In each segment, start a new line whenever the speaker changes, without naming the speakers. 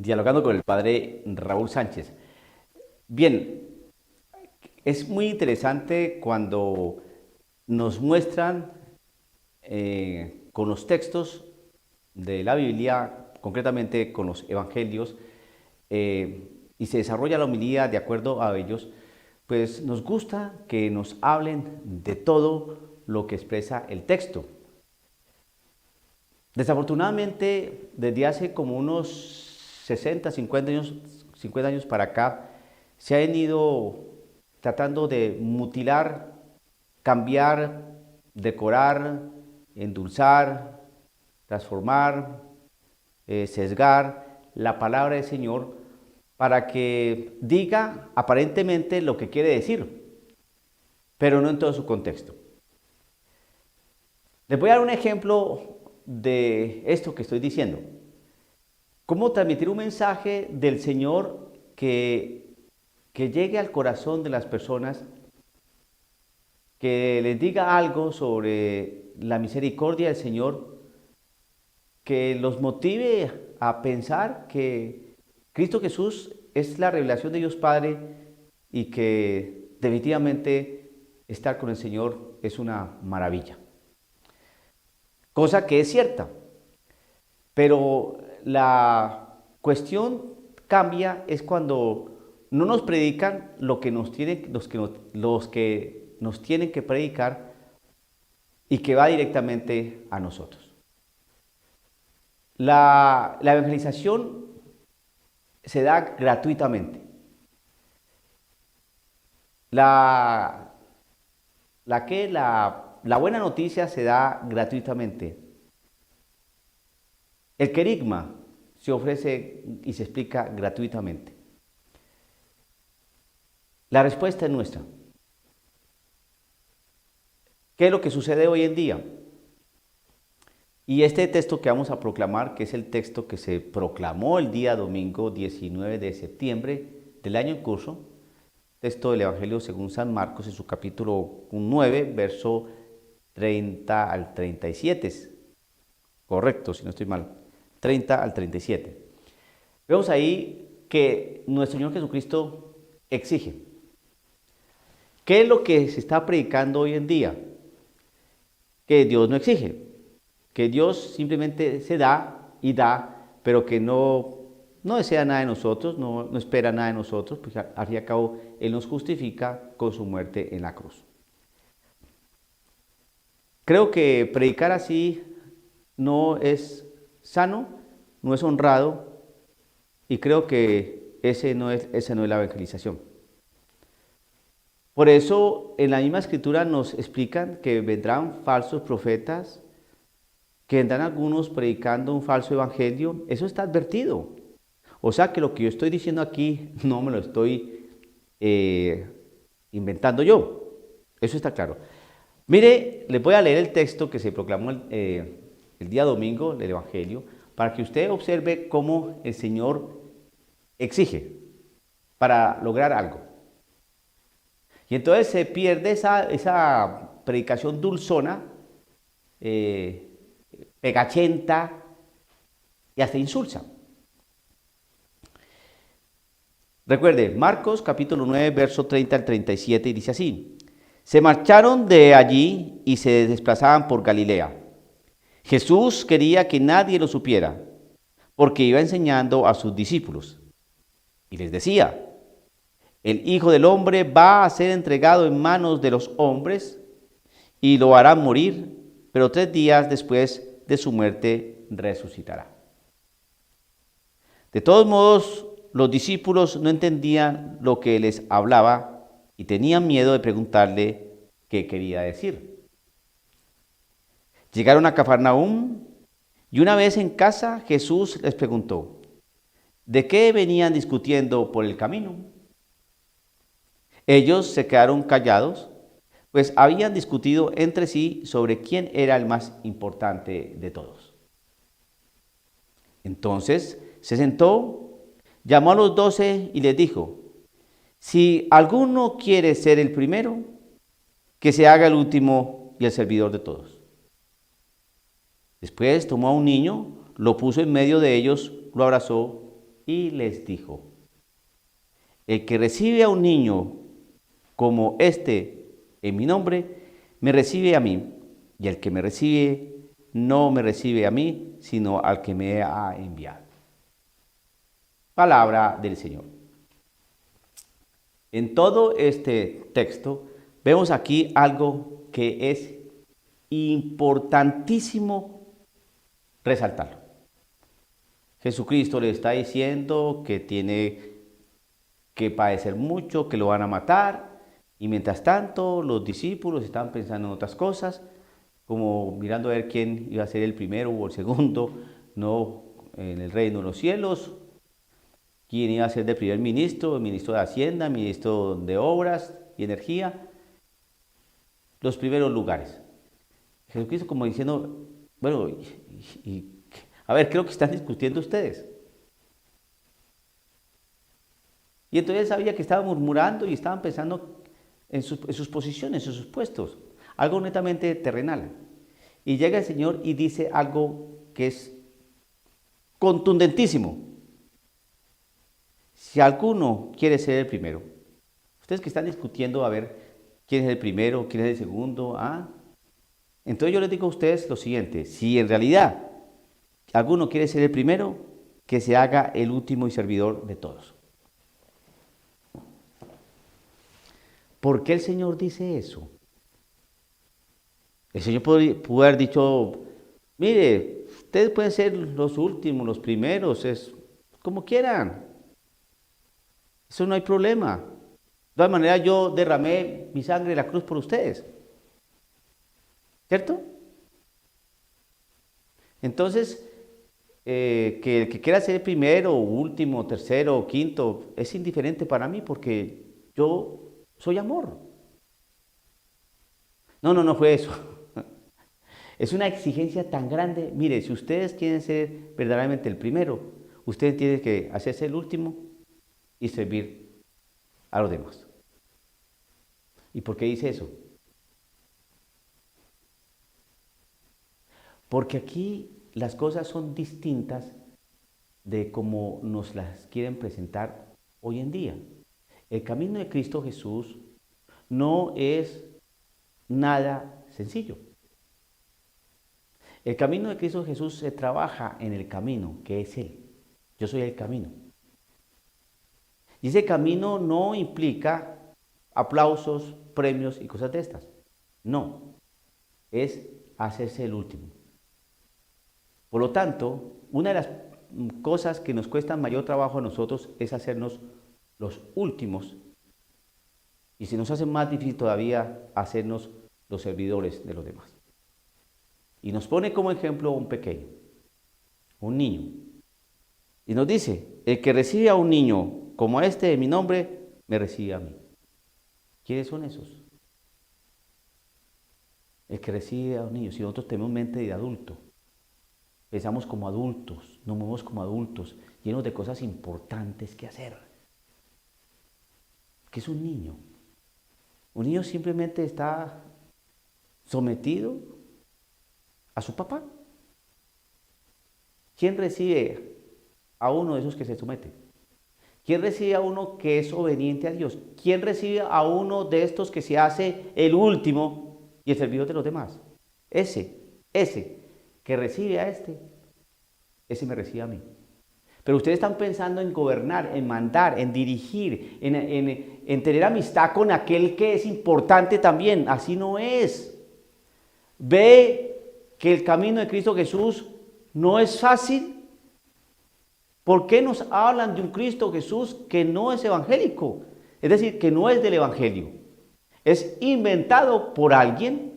dialogando con el padre Raúl Sánchez. Bien, es muy interesante cuando nos muestran con los textos de la Biblia, concretamente con los evangelios, y se desarrolla la homilía de acuerdo a ellos, pues nos gusta que nos hablen de todo lo que expresa el texto. Desafortunadamente, desde hace como unos 60, 50 años para acá, se ha venido tratando de mutilar, cambiar, decorar, endulzar, transformar, sesgar la palabra del Señor para que diga aparentemente lo que quiere decir, pero no en todo su contexto. Les voy a dar un ejemplo de esto que estoy diciendo. ¿Cómo transmitir un mensaje del Señor que llegue al corazón de las personas, que les diga algo sobre la misericordia del Señor, que los motive a pensar que Cristo Jesús es la revelación de Dios Padre y que definitivamente estar con el Señor es una maravilla? Cosa que es cierta, pero la cuestión cambia es cuando no nos predican lo que nos tienen, los que nos tienen que predicar y que va directamente a nosotros. La evangelización se da gratuitamente. La buena noticia se da gratuitamente. El querigma se ofrece y se explica gratuitamente. La respuesta es nuestra. ¿Qué es lo que sucede hoy en día? Y este texto que vamos a proclamar, que es el texto que se proclamó el día domingo 19 de septiembre del año en curso, texto del Evangelio según San Marcos en su capítulo 9, verso 30 al 37. Correcto, si no estoy mal. 30 al 37. Vemos ahí que nuestro Señor Jesucristo exige. ¿Qué es lo que se está predicando hoy en día? Que Dios no exige, que Dios simplemente se da y da, pero que no desea nada de nosotros, no espera nada de nosotros, pues al fin y al cabo Él nos justifica con su muerte en la cruz. Creo que predicar así no es sano, no es honrado, y creo que esa no es la evangelización. Por eso en la misma escritura nos explican que vendrán falsos profetas, que vendrán algunos predicando un falso evangelio. Eso está advertido. O sea que lo que yo estoy diciendo aquí no me lo estoy inventando yo. Eso está claro. Mire, les voy a leer el texto que se proclamó el día domingo del Evangelio para que usted observe cómo el Señor exige para lograr algo. Y entonces se pierde esa predicación dulzona, pegachenta y hasta insulsa. Recuerde, Marcos capítulo 9, verso 30 al 37, y dice así: se marcharon de allí y se desplazaban por Galilea. Jesús quería que nadie lo supiera, porque iba enseñando a sus discípulos. Y les decía: el Hijo del Hombre va a ser entregado en manos de los hombres y lo harán morir, pero 3 días después de su muerte resucitará. De todos modos, los discípulos no entendían lo que les hablaba y tenían miedo de preguntarle qué quería decir. Llegaron a Cafarnaúm y una vez en casa Jesús les preguntó: ¿de qué venían discutiendo por el camino? Ellos se quedaron callados, pues habían discutido entre sí sobre quién era el más importante de todos. Entonces se sentó, llamó a los 12 y les dijo: si alguno quiere ser el primero, que se haga el último y el servidor de todos. Después tomó a un niño, lo puso en medio de ellos, lo abrazó y les dijo, el que recibe a un niño como este en mi nombre, me recibe a mí, y el que me recibe no me recibe a mí, sino al que me ha enviado. Palabra del Señor. En todo este texto vemos aquí algo que es importantísimo resaltarlo. Jesucristo le está diciendo que tiene que padecer mucho, que lo van a matar, y mientras tanto los discípulos estaban pensando en otras cosas, como mirando a ver quién iba a ser el primero o el segundo, no en el reino de los cielos, quién iba a ser de primer ministro, el ministro de Hacienda, ministro de Obras y Energía, los primeros lugares. Jesucristo como diciendo, bueno, a ver, creo que están discutiendo ustedes. Y entonces él sabía que estaban murmurando y estaban pensando en sus posiciones, en sus puestos, algo netamente terrenal. Y llega el Señor y dice algo que es contundentísimo. Si alguno quiere ser el primero, ustedes que están discutiendo a ver quién es el primero, quién es el segundo, entonces yo les digo a ustedes lo siguiente, si en realidad alguno quiere ser el primero, que se haga el último y servidor de todos. ¿Por qué el Señor dice eso? El Señor pudo haber dicho, mire, ustedes pueden ser los últimos, los primeros, es como quieran. Eso no hay problema. De todas maneras, yo derramé mi sangre en la cruz por ustedes. ¿Cierto? Entonces, que el que quiera ser primero, último, tercero, quinto, es indiferente para mí porque yo soy amor. No fue eso. Es una exigencia tan grande. Mire, si ustedes quieren ser verdaderamente el primero, ustedes tienen que hacerse el último y servir a los demás. ¿Y por qué dice eso? Porque aquí las cosas son distintas de cómo nos las quieren presentar hoy en día. El camino de Cristo Jesús no es nada sencillo. El camino de Cristo Jesús se trabaja en el camino, que es Él. Yo soy el camino. Y ese camino no implica aplausos, premios y cosas de estas. No, es hacerse el último. Por lo tanto, una de las cosas que nos cuesta mayor trabajo a nosotros es hacernos los últimos. Y se nos hace más difícil todavía hacernos los servidores de los demás. Y nos pone como ejemplo un pequeño, un niño. Y nos dice, el que recibe a un niño como este de mi nombre, me recibe a mí. ¿Quiénes son esos? El que recibe a un niño. Si nosotros tenemos mente de adulto, pensamos como adultos, nos movemos como adultos, llenos de cosas importantes que hacer. ¿Qué es un niño? Un niño simplemente está sometido a su papá. ¿Quién recibe a uno de esos que se somete? ¿Quién recibe a uno que es obediente a Dios? ¿Quién recibe a uno de estos que se hace el último y el servidor de los demás? Ese que recibe a ese me recibe a mí. Pero ustedes están pensando en gobernar, en mandar, en dirigir, en tener amistad con aquel que es importante también. Así no es. Ve que el camino de Cristo Jesús no es fácil. ¿Por qué nos hablan de un Cristo Jesús que no es evangélico? Es decir, que no es del evangelio. Es inventado por alguien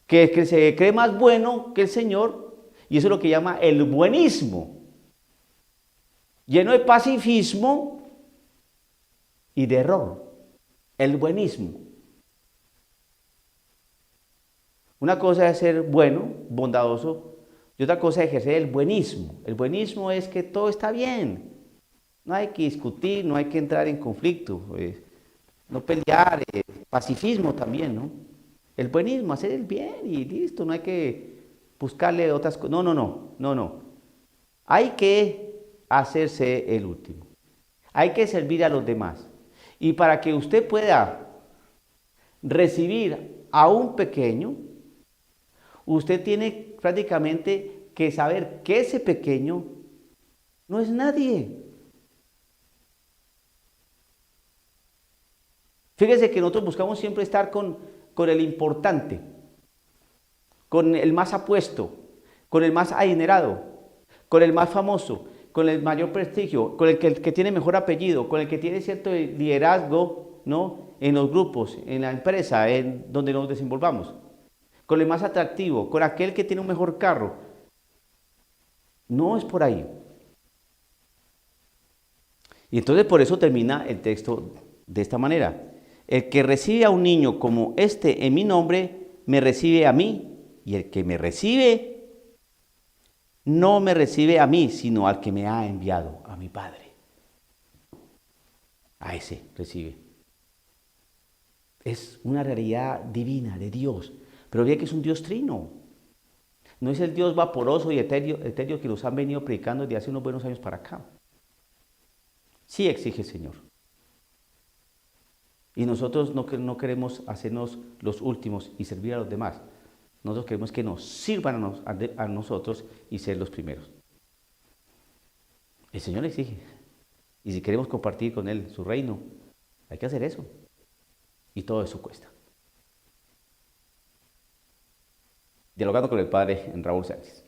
que se cree más bueno que el Señor, y eso es lo que llama el buenismo. Lleno de pacifismo y de error. El buenismo. Una cosa es ser bueno, bondadoso, y otra cosa es ejercer el buenismo. El buenismo es que todo está bien. No hay que discutir, no hay que entrar en conflicto, no pelear, pacifismo también, ¿no? El buenismo, hacer el bien y listo, no hay que buscarle otras cosas. No. Hay que hacerse el último. Hay que servir a los demás. Y para que usted pueda recibir a un pequeño, usted tiene prácticamente que saber que ese pequeño no es nadie. Fíjese que nosotros buscamos siempre estar con el importante, con el más apuesto, con el más adinerado, con el más famoso, con el mayor prestigio, con el que tiene mejor apellido, con el que tiene cierto liderazgo, ¿no?, en los grupos, en la empresa, en donde nos desenvolvamos, con el más atractivo, con aquel que tiene un mejor carro. No es por ahí. Y entonces por eso termina el texto de esta manera. El que recibe a un niño como este en mi nombre, me recibe a mí. Y el que me recibe, no me recibe a mí, sino al que me ha enviado, a mi Padre. A ese recibe. Es una realidad divina de Dios. Pero ve que es un Dios trino. No es el Dios vaporoso y etéreo que nos han venido predicando desde hace unos buenos años para acá. Sí exige el Señor. Y nosotros no queremos hacernos los últimos y servir a los demás. Nosotros queremos que nos sirvan a nosotros y ser los primeros. El Señor exige. Y si queremos compartir con Él su reino, hay que hacer eso. Y todo eso cuesta. Dialogando con el Padre en Raúl Sánchez.